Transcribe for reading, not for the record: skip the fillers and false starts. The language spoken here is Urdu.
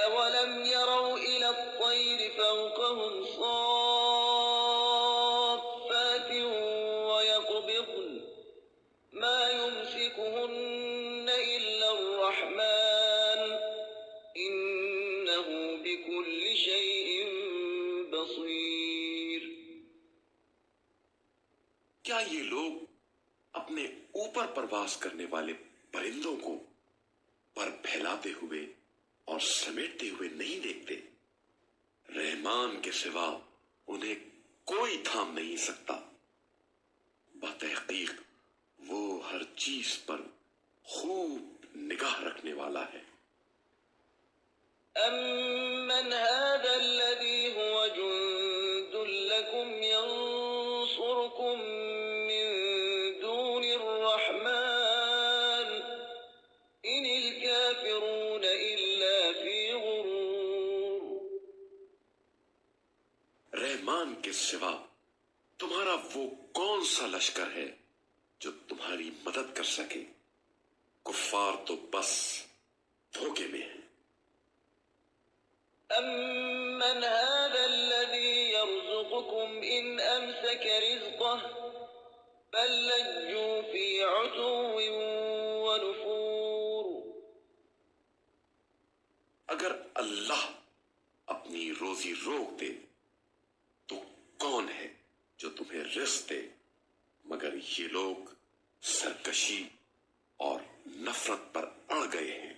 أولم يروا إلى الطير فوقهم صافات ويقبضن ما يمسكهن إلا الرحمن إنه بكل شيء بصير. کیا یہ لوگ اپنے اوپر پرواز کرنے والے پرندوں کو پر پھیلاتے ہوئے اور سمیٹتے ہوئے نہیں دیکھتے؟ رحمان کے سوا انہیں کوئی تھام نہیں سکتا. بتحقیق وہ ہر چیز پر خوب نگاہ رکھنے والا ہے. أَمَّنْ هَذَا الَّذِي هُوَ جُندٌ لَكُمْ يَنصُرُكُم مِّن دُونِ الرَّحْمَٰنِ إِنِ الْكَافِرُونَ إِلَّا فِي غُرُورٍ. رحمان کے سوا تمہارا وہ کون سا لشکر ہے جو تمہاری مدد کر سکے؟ کفار تو بس دھوکے میں ہیں. أَمَّنْ هَذَا الَّذِي يَرْزُقُكُمْ إِنْ أَمْسَكَ رِزْقَهُ بَل لَّجُّوا فِي عُتُوٍّ وَنُفُورٍ. اگر اللہ اپنی روزی روک دے تو کون ہے جو تمہیں رزق دے مگر یہ لوگ سرکشی اور نفرت پر اڑ گئے ہیں.